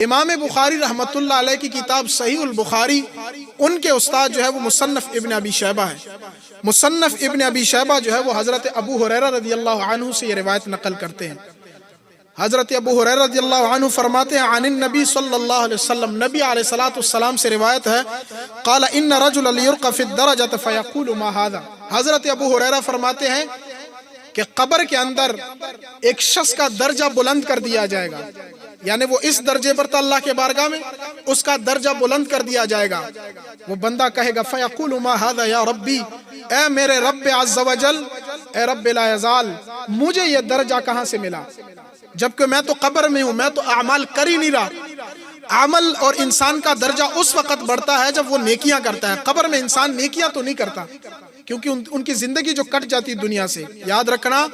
امام بخاری رحمۃ اللہ علیہ کی کتاب صحیح البخاری، ان کے استاد جو ہے وہ مصنف ابن ابی شیبہ ہے۔ مصنف ابن ابی شیبہ جو ہے وہ حضرت ابو ہریرہ رضی اللہ عنہ سے یہ روایت نقل کرتے ہیں۔ حضرت ابو ہریرہ رضی اللہ عنہ فرماتے ہیں عن النبی صلی اللہ علیہ وسلم، نبی علیہ الصلوۃ والسلام سے روایت ہے، قال ان رجلا لیرقى فی الدرجۃ فیقول ما هذا۔ حضرت ابو ہریرہ فرماتے ہیں کہ قبر کے اندر ایک شخص کا درجہ بلند کر دیا جائے گا، یعنی وہ اس درجے پر تھا اللہ کے بارگاہ میں، اس کا درجہ بلند کر دیا جائے گا۔ وہ بندہ کہے گا فیقول ما هذا یا ربی، اے میرے رب عز و جل، اے رب لا یزال، مجھے یہ درجہ کہاں سے ملا، جبکہ میں تو قبر میں ہوں، میں تو اعمال کر ہی نہیں رہا۔ عمل اور انسان کا درجہ اس وقت بڑھتا ہے جب وہ نیکیاں کرتا ہے۔ قبر میں انسان نیکیاں تو نہیں کرتا، کیونکہ ان کی زندگی جو کٹ جاتی دنیا سے۔ یاد رکھنا،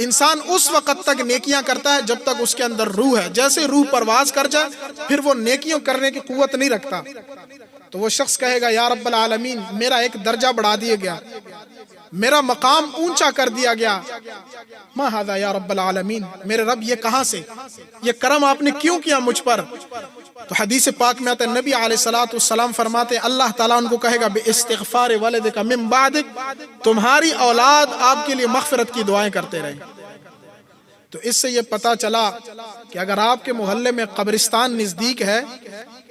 انسان اس وقت تک نیکیاں کرتا ہے جب تک اس کے اندر روح ہے۔ جیسے روح پرواز کر جائے پھر وہ نیکیوں کرنے کی قوت نہیں رکھتا۔ تو وہ شخص کہے گا یا رب العالمین، میرا ایک درجہ بڑھا دیا گیا، میرا مقام اونچا کر دیا گیا۔ ما ھذا یا رب العالمین، میرے رب یہ کہاں سے، یہ کرم آپ نے کیوں کیا مجھ پر؟ تو حدیث پاک میں آتا ہے، نبی علیہ الصلوۃ والسلام فرماتے ہیں اللہ تعالیٰ ان کو کہے گا باستغفار والدک من بعدک، تمہاری اولاد آپ کے لیے مغفرت کی دعائیں کرتے رہے۔ تو اس سے یہ پتہ چلا کہ اگر آپ کے محلے میں قبرستان نزدیک ہے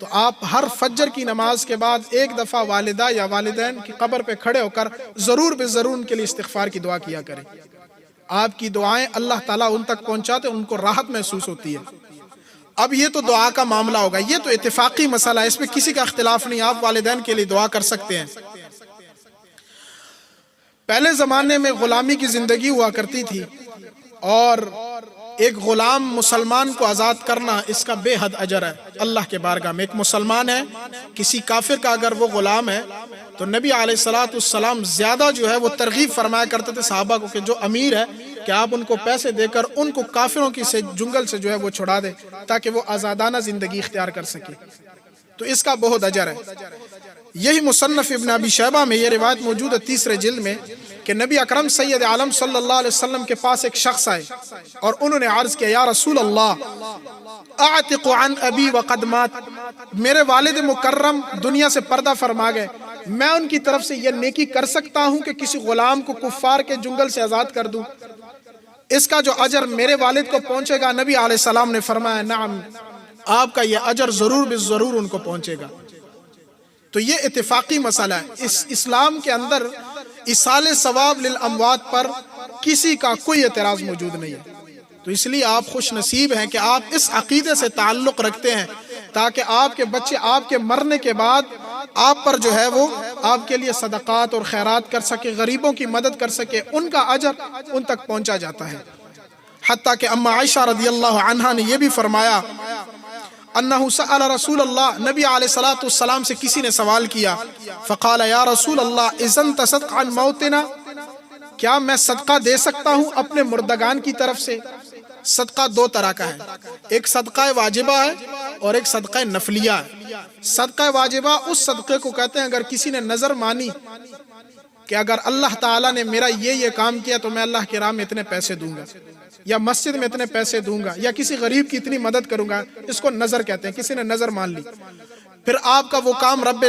تو آپ ہر فجر کی نماز کے بعد ایک دفعہ والدہ یا والدین کی قبر پہ کھڑے ہو کر ضرور بے ضرور ان کے لیے استغفار کی دعا کیا کریں۔ آپ کی دعائیں اللہ تعالیٰ ان تک پہنچاتے، ان کو راحت محسوس ہوتی ہے۔ اب یہ تو دعا کا معاملہ ہوگا، یہ تو اتفاقی مسئلہ ہے، اس میں کسی کا اختلاف نہیں، آپ والدین کے لیے دعا کر سکتے ہیں۔ پہلے زمانے میں غلامی کی زندگی ہوا کرتی تھی، اور ایک غلام مسلمان کو آزاد کرنا اس کا بے حد اجر ہے اللہ کے بارگاہ میں۔ ایک مسلمان ہے، کسی کافر کا اگر وہ غلام ہے تو نبی علیہ الصلوۃ والسلام زیادہ جو ہے وہ ترغیب فرمایا کرتے تھے صحابہ کو کہ جو امیر ہے کہ آپ ان کو پیسے دے کر ان کو کافروں کی سے جنگل سے جو ہے وہ چھڑا دے تاکہ وہ آزادانہ زندگی اختیار کر سکے۔ تو اس کا بہت اجر ہے۔ یہی مصنف ابن ابی شیبہ میں یہ روایت موجود ہے 3 جلد میں کہ نبی اکرم سید عالم صلی اللہ علیہ وسلم کے پاس ایک شخص آئے اور انہوں نے عرض کیا یا رسول اللہ اعتق عن ابی وقد مات، میرے والد مکرم دنیا سے پردہ فرما گئے، میں ان کی طرف سے یہ نیکی کر سکتا ہوں کہ کسی غلام کو کفار کے جنگل سے آزاد کر دوں، اس کا جو اجر میرے والد کو پہنچے گا؟ نبی علیہ السلام نے فرمایا نعم، آپ کا یہ اجر ضرور بے ضرور ان کو پہنچے گا۔ تو یہ اتفاقی مسئلہ ہے، اس اسلام کے اندر ایصال ثواب للاموات پر کسی کا کوئی اعتراض موجود نہیں ہے۔ تو اس لیے آپ خوش نصیب ہیں کہ آپ اس عقیدے سے تعلق رکھتے ہیں تاکہ آپ کے بچے آپ کے مرنے کے بعد آپ پر جو ہے وہ آپ کے لیے صدقات اور خیرات کر سکے، غریبوں کی مدد کر سکے، ان کا اجر ان تک پہنچا جاتا ہے۔ حتیٰ کہ اما عائشہ رضی اللہ عنہا نے یہ بھی فرمایا انہو سأل رسول اللہ، نبی علیہ الصلوۃ والسلام سے کسی نے سوال کیا، فقال یا رسول اللہ اذن تصدق عن موتنا، کیا میں صدقہ دے سکتا ہوں اپنے مردگان کی طرف سے؟ صدقہ 2 طرح کا ہے، ایک صدقہ واجبہ ہے اور ایک صدقہ نفلیہ ہے۔ صدقہ واجبہ اس صدقے کو کہتے ہیں اگر کسی نے نظر مانی کہ اگر اللہ تعالیٰ نے میرا یہ کام کیا تو میں اللہ کے راہ میں اتنے پیسے دوں گا، یا مسجد میں اتنے پیسے دوں گا، یا کسی غریب کی اتنی مدد کروں گا، اس کو نظر کہتے ہیں۔ کسی نے نظر مان لی، پھر آپ کا وہ کام رب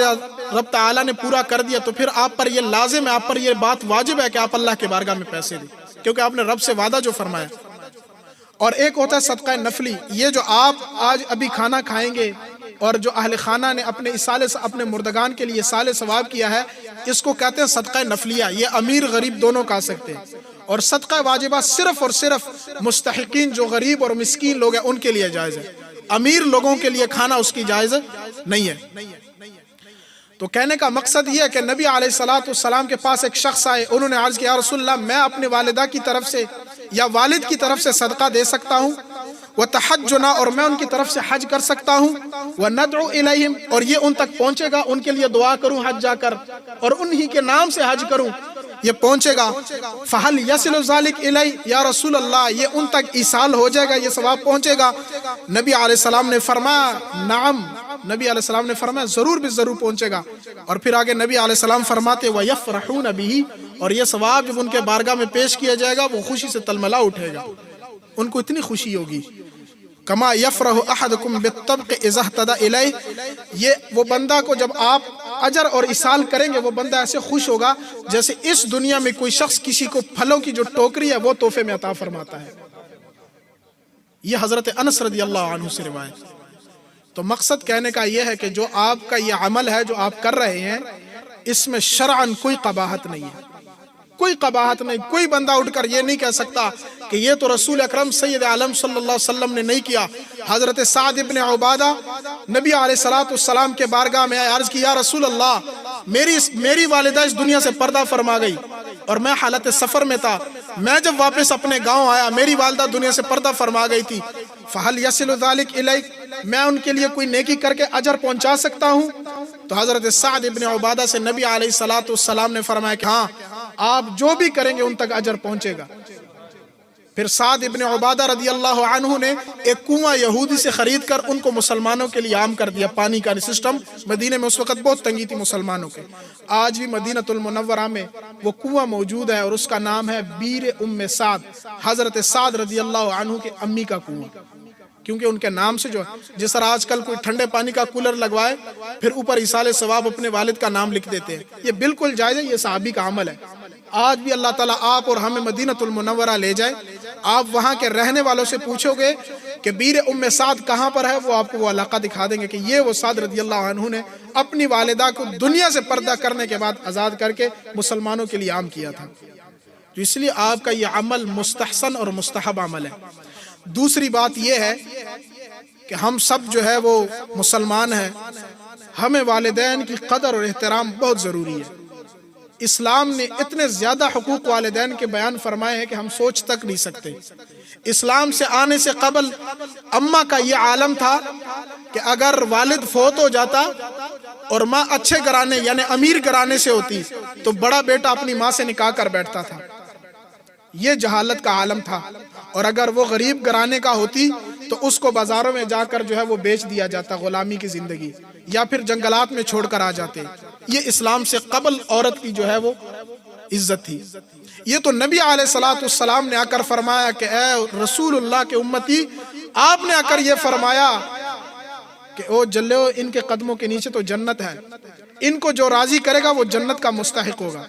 تعالیٰ نے پورا کر دیا تو پھر آپ پر یہ لازم ہے، آپ پر یہ بات واجب ہے کہ آپ اللہ کے بارگاہ میں پیسے دیں، کیونکہ آپ نے رب سے وعدہ جو فرمایا۔ اور ایک ہوتا ہے صدقہ نفلی، یہ جو آپ آج ابھی کھانا کھائیں گے اور جو اہل خانہ نے اپنے مردگان کے لیے ایصال ثواب کیا ہے، اس کو کہتے ہیں صدقہ نفلیہ۔ یہ امیر غریب دونوں کھا سکتے ہیں، اور صدقہ واجبہ صرف اور صرف مستحقین جو غریب اور مسکین لوگ ہیں ان کے لیے جائز ہے، امیر لوگوں کے لیے کھانا اس کی جائز نہیں ہے۔ تو کہنے کا مقصد یہ ہے کہ نبی علیہ الصلوۃ والسلام کے پاس ایک شخص آئے، انہوں نے عرض کیا یا رسول اللہ میں اپنے والدہ کی طرف سے یا والد کی طرف سے صدقہ دے سکتا ہوں، وتحجنا، اور میں ان کی طرف سے حج کر سکتا ہوں، وندعو الیہم، اور یہ ان تک پہنچے گا، ان کے لیے دعا کروں حج جا کر اور انہی کے نام سے حج کروں، یہ پہنچے گا۔ فہل یصل ذلک الی، یا رسول اللہ یہ ان تک ایصال ہو جائے گا، یہ ثواب پہنچے گا؟ نبی علیہ السلام نے فرمایا نعم، نبی علیہ السلام نے فرمایا ضرور بھی ضرور پہنچے گا۔ اور پھر آگے نبی علیہ السلام فرماتے وَيَفْرَحُونَ بِهِ، اور یہ ثواب جب ان کے بارگاہ میں پیش کیا جائے گا وہ خوشی سے تلملا اٹھے گا، ان کو اتنی خوشی ہوگی۔ کما یفرح احدکم بالطبق اذا اهتدى الیہ، یہ وہ بندہ کو جب آپ اجر اور اصال کریں گے وہ بندہ ایسے خوش ہوگا جیسے اس دنیا میں کوئی شخص کسی کو پھلوں کی جو ٹوکری ہے وہ تحفے میں عطا فرماتا ہے۔ یہ حضرت انس رضی اللہ عنہ سے روایت۔ تو مقصد کہنے کا یہ ہے کہ جو آپ کا یہ عمل ہے جو آپ کر رہے ہیں اس میں شرعاً کوئی قباحت نہیں ہے، کوئی قباحت نہیں۔ کوئی بندہ اٹھ کر یہ نہیں کہہ سکتا کہ یہ تو رسول اکرم سید عالم صلی اللہ علیہ وسلم نے نہیں کیا۔ حضرت سعد ابن عبادہ نبی علیہ السلام کے بارگاہ میں آئے، عرض کی یا رسول اللہ میری والدہ اس دنیا سے پردہ فرما گئی اور میں حالت سفر میں تھا، میں جب واپس اپنے گاؤں آیا میری والدہ دنیا سے پردہ فرما گئی تھی، فہل یصل ذلک الیک، میں ان کے لیے کوئی نیکی کر کے اجر پہنچا سکتا ہوں؟ تو حضرت سعد ابن عبادہ سے نبی علیہ السلام نے فرمایا کہ ہاں آپ جو بھی کریں گے ان تک اجر پہنچے گا۔ پھر سعد ابن عبادہ رضی اللہ عنہ نے ایک کنواں یہودی سے خرید کر ان کو مسلمانوں کے لیے عام کر دیا۔ پانی کا سسٹم مدینہ میں اس وقت بہت تنگی تھی مسلمانوں کے، آج بھی مدینہ المنورہ میں وہ کنواں موجود ہے اور اس کا نام ہے بیر ام سعد، حضرت سعد رضی اللہ عنہ کے امی کا کنواں، کیونکہ ان کے نام سے جو جس طرح آج کل کوئی ٹھنڈے پانی کا کولر لگوائے پھر اوپر ایصال ثواب اپنے والد کا نام لکھ دیتے ہیں، یہ بالکل جائز ہے، یہ صحابی کا عمل ہے۔ آج بھی اللہ تعالیٰ آپ اور ہمیں مدینہ المنورہ لے جائے، آپ وہاں کے رہنے والوں سے پوچھو گے کہ بیر ام سعد کہاں پر ہے، وہ آپ کو وہ علاقہ دکھا دیں گے کہ یہ وہ سعد رضی اللہ عنہ نے اپنی والدہ کو دنیا سے پردہ کرنے کے بعد آزاد کر کے مسلمانوں کے لیے عام کیا تھا۔ تو اس لیے آپ کا یہ عمل مستحسن اور مستحب عمل ہے۔ دوسری بات یہ ہے کہ ہم سب جو ہے وہ مسلمان ہیں، ہمیں والدین کی قدر اور احترام بہت ضروری ہے۔ اسلام نے اتنے زیادہ حقوق والدین کے بیان فرمائے ہیں کہ ہم سوچ تک نہیں سکتے۔ اسلام سے آنے سے قبل اماں کا یہ عالم تھا کہ اگر والد فوت ہو جاتا اور ماں اچھے گھرانے یعنی امیر گھرانے سے ہوتی تو بڑا بیٹا اپنی ماں سے نکاح کر بیٹھتا تھا، یہ جہالت کا عالم تھا، اور اگر وہ غریب گھرانے کا ہوتی تو اس کو بازاروں میں جا کر جو ہے وہ بیچ دیا جاتا، غلامی کی زندگی، یا پھر جنگلات میں چھوڑ کر آ جاتے۔ یہ اسلام سے قبل عورت کی جو ہے وہ عزت تھی۔ یہ تو نبی علیہ السلام نے آ کر فرمایا کہ اے رسول اللہ کے امتی، آپ نے آ کر یہ فرمایا کہ او جلو ان کے قدموں کے نیچے تو جنت ہے، ان کو جو راضی کرے گا وہ جنت کا مستحق ہوگا۔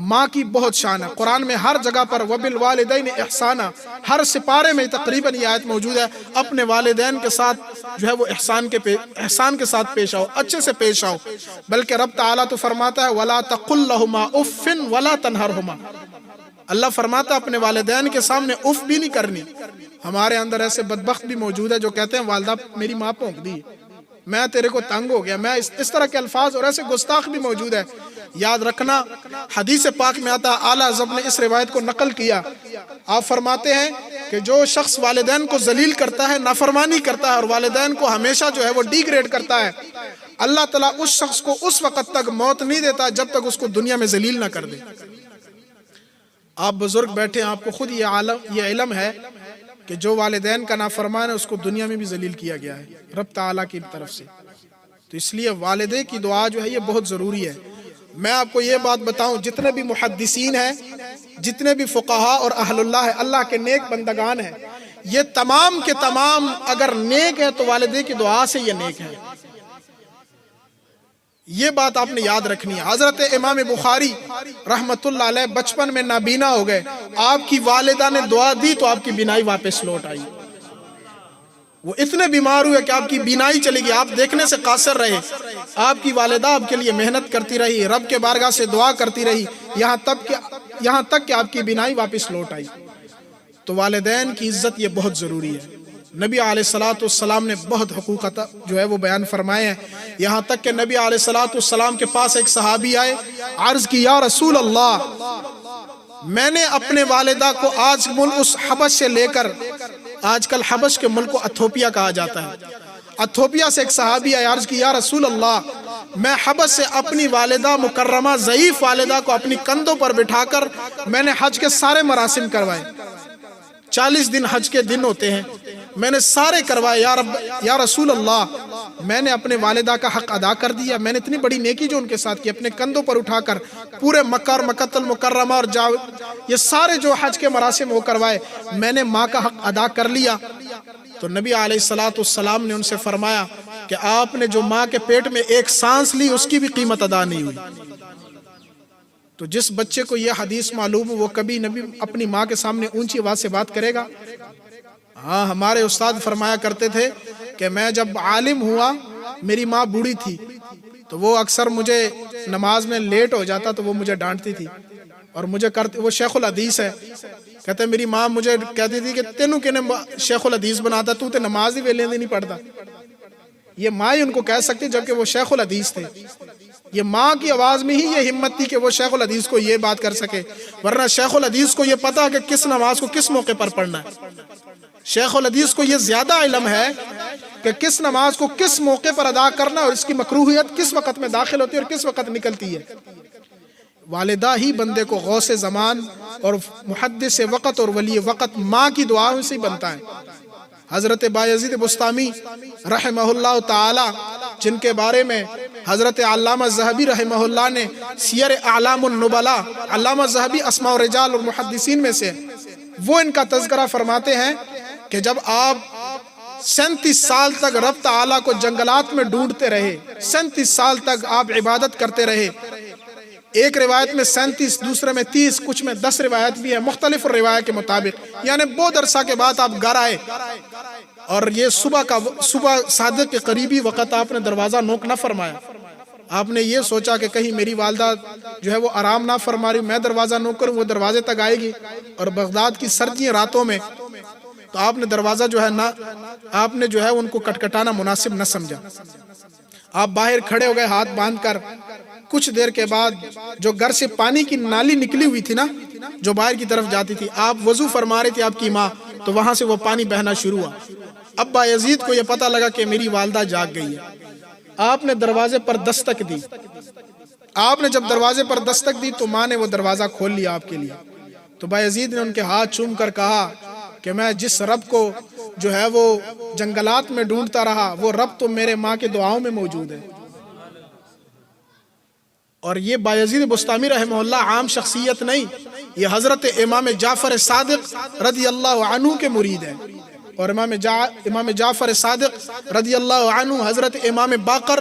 ماں کی بہت شان ہے، قرآن میں ہر جگہ پر وبالوالدین احسانا، ہر سپارے میں تقریباً یہ آیت موجود ہے، اپنے والدین کے ساتھ جو ہے وہ احسان کے ساتھ پیش آؤ، اچھے سے پیش آؤ۔ بلکہ رب تعالیٰ تو فرماتا ہے وَلَا تَقُلْ لَهُمَا اُفٍّ وَلَا تَنْهَرْهُمَا، اللہ فرماتا ہے اپنے والدین کے سامنے اف بھی نہیں کرنی۔ ہمارے اندر ایسے بدبخت بھی موجود ہے جو کہتے ہیں والدہ میری ماں پونک دی، میں تیرے کو تنگ ہو گیا، میں اس طرح کے الفاظ اور ایسے گستاخ بھی موجود ہے۔ یاد رکھنا حدیث پاک میں آتا، اعلیٰ حضرت نے اس روایت کو نقل کیا، آپ فرماتے ہیں کہ جو شخص والدین کو ذلیل کرتا ہے، نافرمانی کرتا ہے اور والدین کو ہمیشہ جو ہے وہ ڈی گریڈ کرتا ہے، اللہ تعالیٰ اس شخص کو اس وقت تک موت نہیں دیتا جب تک اس کو دنیا میں ذلیل نہ کر دے۔ آپ بزرگ بیٹھے ہیں، آپ کو خود یہ علم ہے کہ جو والدین کا نافرمان ہے اس کو دنیا میں بھی ذلیل کیا گیا ہے رب تعالیٰ کی طرف سے۔ تو اس لیے والدے کی دعا جو ہے یہ بہت ضروری ہے۔ میں آپ کو یہ بات بتاؤں، جتنے بھی محدثین ہیں، جتنے بھی فقہاء اور اہل اللہ ہے، اللہ کے نیک بندگان ہیں، یہ تمام کے تمام اگر نیک ہے تو والدے کی دعا سے یہ نیک ہے۔ یہ بات آپ نے یاد رکھنی ہے۔ حضرت امام بخاری رحمت اللہ علیہ بچپن میں نابینا ہو گئے، آپ کی والدہ نے دعا دی تو آپ کی بینائی واپس لوٹ آئی۔ وہ اتنے بیمار ہوئے کہ آپ کی بینائی چلی گئی، آپ دیکھنے سے قاصر رہے، آپ کی والدہ آپ کے لیے محنت کرتی رہی، رب کے بارگاہ سے دعا کرتی رہی، یہاں تک کہ آپ کی بینائی واپس لوٹ آئی۔ تو والدین کی عزت یہ بہت ضروری ہے۔ نبی علیہ السلام نے بہت حقوق جو ہے وہ بیان فرمائے ہیں، یہاں تک کہ نبی علیہ السلام کے پاس ایک صحابی آئے، عرض کی یا رسول اللہ، میں نے اپنے والدہ کو آج ملک اس حبش سے لے کر، آج کل حبش کے ملک کو اتھوپیا کہا جاتا ہے، اتھوپیا سے ایک صحابی آئے، عرض کی یا رسول اللہ، میں حبش سے اپنی والدہ مکرمہ ضعیف والدہ کو اپنی کندھوں پر بٹھا کر میں نے حج کے سارے مراسم کروائے، 40 دن حج کے دن ہوتے ہیں، میں نے سارے کروائے، یا رسول اللہ، میں نے اپنے والدہ کا حق ادا کر دیا، میں نے اتنی بڑی نیکی جو ان کے ساتھ کی، اپنے کندھوں پر اٹھا کر پورے مکہ اور مکہ المکرمہ اور یہ سارے جو حج کے مراسم وہ کروائے، میں نے ماں کا حق ادا کر لیا۔ تو نبی علیہ الصلوۃ والسلام نے ان سے فرمایا کہ آپ نے جو ماں کے پیٹ میں ایک سانس لی اس کی بھی قیمت ادا نہیں ہوئی۔ تو جس بچے کو یہ حدیث معلوم ہو وہ کبھی نبی اپنی ماں کے سامنے اونچی آواز سے بات کرے گا؟ ہاں، ہمارے استاد فرمایا کرتے تھے کہ میں جب عالم ہوا میری ماں بوڑھی تھی تو وہ اکثر مجھے نماز میں لیٹ ہو جاتا تو وہ مجھے ڈانٹتی تھی اور مجھے کرتے، وہ شیخ الحدیث ہے، کہتے میری ماں مجھے کہتی تھی کہ تینوں کنے شیخ الحدیث بناتا، تو تے نماز ہی ویلے نہیں پڑھتا۔ یہ ماں ہی ان کو کہہ سکتی جبکہ وہ شیخ الحدیث تھے۔ یہ ماں کی آواز میں ہی یہ ہمت تھی کہ وہ شیخ الحدیث کو یہ بات کر سکے، ورنہ شیخ الحدیث کو یہ پتا کہ کس نماز کو کس موقع پر پڑھنا ہے۔ شیخ الحدیث کو یہ زیادہ علم ہے کہ کس نماز کو کس موقع پر ادا کرنا اور اس کی مکروہیت کس وقت میں داخل ہوتی ہے اور کس وقت نکلتی ہے۔ والدہ ہی بندے کو غوث زمان اور محدث وقت اور ولی وقت ماں کی دعاؤں سے ہی بنتا ہے۔ حضرت بایزید بسطامی رحمہ اللہ تعالی، جن کے بارے میں حضرت علامہ ذہبی رحمہ اللہ نے سیر اعلام النبلاء، علامہ ذہبی اسماء الرجال اور محدثین میں سے، وہ ان کا تذکرہ فرماتے ہیں کہ جب آپ 37 سال تک رب تعالیٰ کو جنگلات میں ڈھونڈتے رہے، 37 سال تک آپ عبادت کرتے رہے، ایک روایت میں 37، دوسرے میں 30، کچھ میں 10 روایت بھی ہے مختلف روایت کے مطابق، یعنی بہت عرصہ کے بعد آپ گھر آئے اور یہ صبح صادق کے قریبی وقت آپ نے دروازہ نوک نہ فرمایا۔ آپ نے یہ سوچا کہ کہیں میری والدہ جو ہے وہ آرام نہ فرما رہی، میں دروازہ نوک کروں، وہ دروازے تک آئے گی، اور بغداد کی سردی راتوں میں تو آپ نے دروازہ جو ہے نہ، آپ نے جو ہے ان کو کٹکھٹانا مناسب نہ سمجھا۔ آپ باہر کھڑے ہو گئے ہاتھ باندھ کر۔ کچھ دیر کے بعد جو گھر سے پانی کی نالی نکلی ہوئی تھی نا، جو باہر کی طرف جاتی تھی، آپ وضو فرما رہی تھی آپ کی ماں، تو وہاں سے وہ پانی بہنا شروع ہوا۔ ابا یزید کو یہ پتہ لگا کہ میری والدہ جاگ گئی ہے۔ آپ نے دروازے پر دستک دی۔ آپ نے جب دروازے پر دستک دی تو ماں نے وہ دروازہ کھول لیا آپ کے لیے۔ تو بایزید نے ان کے ہاتھ چوم کر کہا کہ میں جس رب کو جو ہے وہ جنگلات میں ڈھونڈتا رہا، وہ رب تو میرے ماں کے دعاؤں میں موجود ہے۔ اور یہ بایزید بسطامی رحمہ اللہ عام شخصیت نہیں، یہ حضرت امام جعفر صادق رضی اللہ عنہ کے مرید ہیں، اور امام جعفر صادق رضی اللہ عنہ حضرت امام باقر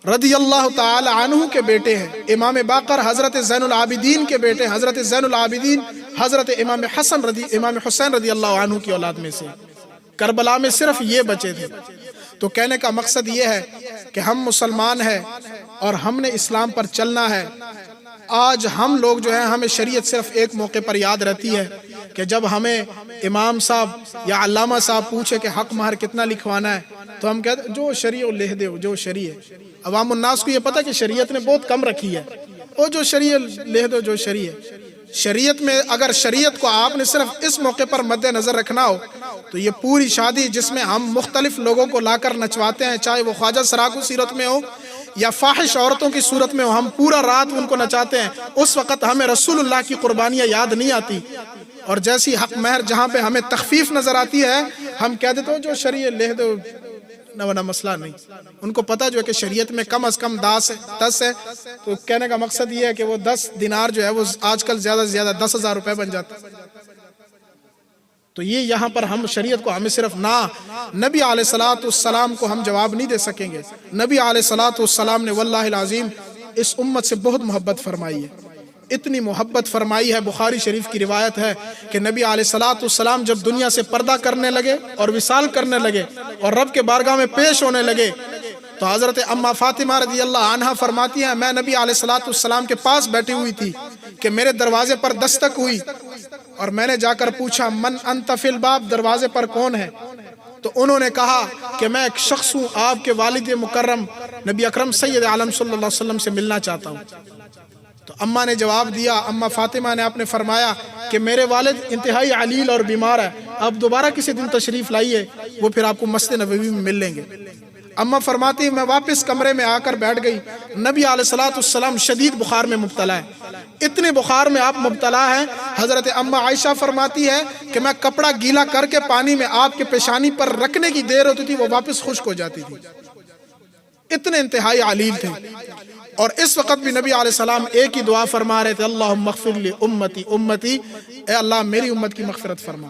رضی اللہ تعالی عنہ کے بیٹے ہیں۔ امام باقر حضرت زین العابدین کے بیٹے، حضرت زین العابدین حضرت امام حسین رضی اللہ عنہ کی اولاد میں سے۔ کربلا میں صرف یہ بچے تھے۔ تو کہنے کا مقصد یہ ہے کہ ہم مسلمان ہیں اور ہم نے اسلام پر چلنا ہے۔ آج ہم لوگ جو ہیں ہمیں شریعت صرف ایک موقع پر یاد رہتی ہے کہ جب ہمیں امام صاحب یا علامہ صاحب پوچھے کہ حق مہر کتنا لکھوانا ہے تو ہم کہتے ہیں جو شریع لکھ دے، جو شریع۔ عوام الناس کو یہ پتہ کہ شریعت نے بہت کم رکھی ہے، وہ جو شریع لکھ دو، جو شریع۔ شریعت میں اگر شریعت کو آپ نے صرف اس موقع پر مد نظر رکھنا ہو تو یہ پوری شادی جس میں ہم مختلف لوگوں کو لا کر نچواتے ہیں، چاہے وہ خواجہ سراکو سیرت میں ہو یا فاحش عورتوں کی صورت میں ہو، ہم پورا رات ان کو نچاتے ہیں، اس وقت ہمیں رسول اللہ کی قربانیاں یاد نہیں آتی۔ اور جیسی حق مہر جہاں پہ ہمیں تخفیف نظر آتی ہے ہم کہہ دیتے ہو جو شریع لکھ دو، نہ مسئلہ نہیں۔ ان کو پتہ جو ہے کہ شریعت میں کم از کم 10 ہے، تو کہنے کا مقصد یہ ہے کہ وہ 10 دینار جو ہے وہ آج کل زیادہ سے زیادہ 10,000 روپے بن جاتا ہے۔ تو یہ یہاں پر ہم شریعت کو ہمیں صرف نبی علیہ الصلوۃ والسلام کو ہم جواب نہیں دے سکیں گے۔ نبی علیہ الصلوۃ والسلام نے واللہ العظیم اس امت سے بہت محبت فرمائی ہے، اتنی محبت فرمائی ہے، بخاری شریف کی روایت ہے کہ نبی علیہ الصلوۃ والسلام جب دنیا سے پردہ کرنے لگے اور وصال کرنے لگے اور رب کے بارگاہ میں پیش ہونے لگے تو حضرت اما فاطمہ رضی اللہ عنہا فرماتی ہیں میں نبی علیہ الصلوۃ والسلام کے پاس بیٹھی ہوئی تھی کہ میرے دروازے پر دستک ہوئی اور میں نے جا کر پوچھا من انت فی الباب، دروازے پر کون ہے؟ تو انہوں نے کہا کہ میں ایک شخص ہوں، آپ کے والد مکرم نبی اکرم سید عالم صلی اللہ علیہ وسلم سے ملنا چاہتا ہوں۔ تو اماں نے جواب دیا، اما فاطمہ نے آپ نے فرمایا کہ میرے والد انتہائی علیل اور بیمار ہے، آپ دوبارہ کسی دن تشریف لائیے، وہ پھر آپ کو مسجد نبوی میں مل لیں گے۔ اماں فرماتی میں واپس کمرے میں آ کر بیٹھ گئی، نبی علیہ الصلوۃ والسلام شدید بخار میں مبتلا ہے، اتنے بخار میں آپ مبتلا ہیں، حضرت اما عائشہ فرماتی ہے کہ میں کپڑا گیلا کر کے پانی میں آپ کے پیشانی پر رکھنے کی دیر ہوتی تھی وہ واپس خشک ہو جاتی تھی، اتنے انتہائی علیل تھے۔ اور اس وقت بھی نبی علیہ السلام ایک ہی دعا فرما رہے تھے اللہم اغفر لی امتی، اے اللہ میری امت کی مغفرت فرما۔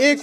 1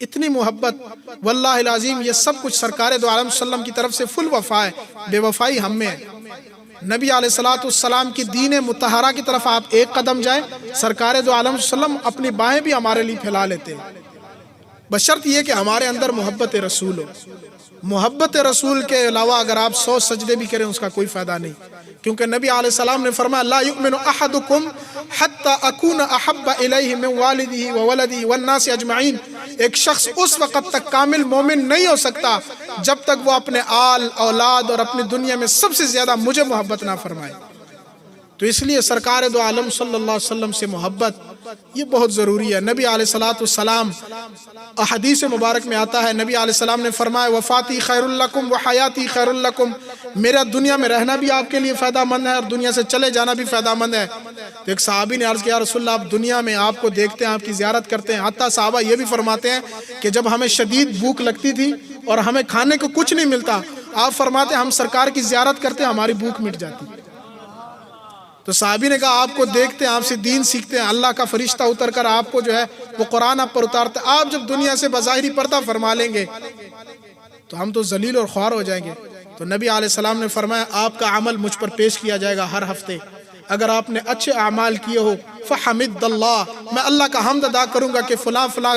اتنی محبت، واللہ العظیم یہ سب کچھ سرکار دو عالم صلی اللہ علیہ وسلم کی طرف سے فل وفا ہے، بے وفائی ہم میں ہے۔ نبی علیہ السلام کی دین مطہرہ کی طرف آپ ایک قدم جائیں، سرکار دو عالم صلی اللہ علیہ وسلم اپنی باہیں بھی ہمارے لیے پھیلا لیتے ہیں، بشرط یہ کہ ہمارے اندر محبت رسول ہو۔ محبت رسول کے علاوہ اگر آپ 100 سجدے بھی کریں اس کا کوئی فائدہ نہیں، کیونکہ نبی علیہ السلام نے فرمایا لا یؤمن احدکم حتی اکون احب الیہ من والدہ وولدہ والناس اجمعین، ایک شخص اس وقت تک کامل مومن نہیں ہو سکتا جب تک وہ اپنے آل اولاد اور اپنی دنیا میں سب سے زیادہ مجھے محبت نہ فرمائے۔ تو اس لیے سرکار دو عالم صلی اللہ علیہ وسلم سے محبت یہ بہت ضروری ہے۔ نبی علیہ السلام احادیث مبارک میں آتا ہے، نبی علیہ السلام نے فرمایا وفاتی خیر لکم وحیاتی خیر لکم، میرا دنیا میں رہنا بھی آپ کے لیے فائدہ مند ہے اور دنیا سے چلے جانا بھی فائدہ مند ہے۔ تو ایک صحابی نے عرض کیا رسول اللہ آپ دنیا میں آپ کو دیکھتے ہیں، آپ کی زیارت کرتے ہیں، حتیٰ صحابہ یہ بھی فرماتے ہیں کہ جب ہمیں شدید بھوک لگتی تھی اور ہمیں کھانے کو کچھ نہیں ملتا، آپ فرماتے ہیں ہم سرکار کی زیارت کرتے ہیں ہماری بھوک مٹ جاتی۔ تو صحابی نے کہا آپ کو دیکھتے ہیں، آپ سے دین سیکھتے ہیں، اللہ کا فرشتہ اتر کر آپ کو جو ہے وہ قرآن آپ پر اتارتے، آپ جب دنیا سے بظاہری پردہ فرما لیں گے تو ہم تو ذلیل اور خوار ہو جائیں گے۔ تو نبی علیہ السلام نے فرمایا آپ کا عمل مجھ پر پیش کیا جائے گا ہر ہفتے، اگر آپ نے اچھے اعمال کیے ہو فحمد اللہ، میں اللہ کا حمد ادا کروں گا کہ فلاں فلاں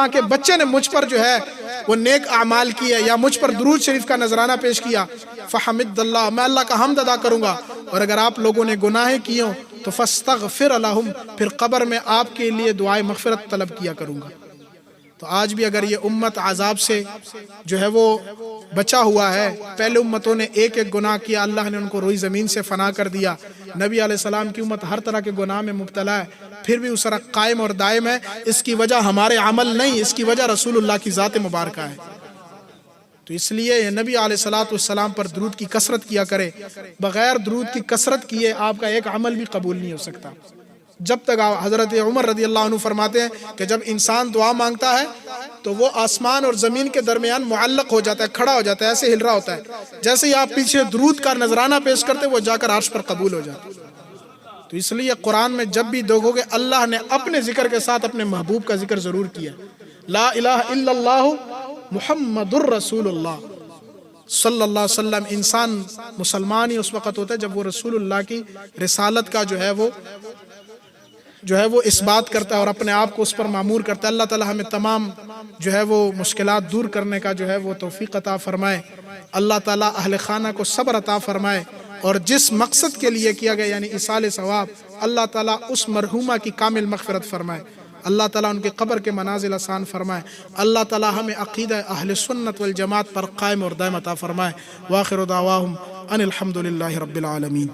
کے بچے نے مجھ پر جو ہے وہ نیک اعمال کیے یا مجھ پر درود شریف کا نذرانہ پیش کیا، فحمد اللہ، میں اللہ کا حمد ادا کروں گا۔ اور اگر آپ لوگوں نے گناہیں کی ہوں تو فاستغفر لہم، پھر قبر میں آپ کے لیے دعائے مغفرت طلب کیا کروں گا۔ تو آج بھی اگر یہ امت عذاب سے جو ہے وہ بچا ہوا ہے، پہلے امتوں نے ایک ایک گناہ کیا، اللہ نے ان کو روئی زمین سے فنا کر دیا، نبی علیہ السلام کی امت ہر طرح کے گناہ میں مبتلا ہے، پھر بھی اس طرح قائم اور دائم ہے۔ اس کی وجہ ہمارے عمل نہیں، اس کی وجہ رسول اللہ کی ذات مبارکہ ہے۔ تو اس لیے نبی علیہ السلام پر درود کی کثرت کیا کرے، بغیر درود کی کثرت کیے آپ کا ایک عمل بھی قبول نہیں ہو سکتا۔ جب تک حضرت عمر رضی اللہ عنہ فرماتے ہیں کہ جب انسان دعا مانگتا ہے تو وہ آسمان اور زمین کے درمیان معلق ہو جاتا ہے، کھڑا ہو جاتا ہے، ایسے ہل رہا ہوتا ہے، جیسے ہی آپ پیچھے درود کا نذرانہ پیش کرتے وہ جا کر عرش پر قبول ہو جاتا ہے۔ تو اس لیے قرآن میں جب بھی دیکھو گے اللہ نے اپنے ذکر کے ساتھ اپنے محبوب کا ذکر ضرور کیا، لا الہ الا اللہ محمد الرسول اللہ صلی اللہ علیہ وسلم۔ انسان مسلمان ہی اس وقت ہوتا ہے جب وہ رسول اللہ کی رسالت کا جو ہے وہ اس بات کرتا ہے اور اپنے آپ کو اس پر معمور کرتا ہے۔ اللہ تعالی ہمیں تمام جو ہے وہ مشکلات دور کرنے کا جو ہے وہ توفیق عطا فرمائے، اللہ تعالی اہل خانہ کو صبر عطا فرمائے، اور جس مقصد کے لیے کیا گیا یعنی ایصال ثواب، اللہ تعالی اس مرحومہ کی کامل مغفرت فرمائے، اللہ تعالیٰ ان کے قبر کے منازل آسان فرمائے، اللہ تعالیٰ ہمیں عقیدہ اہل سنت والجماعت پر قائم اور دائم عطا فرمائے۔ وآخر دعواہم ان الحمد للہ رب العالمین۔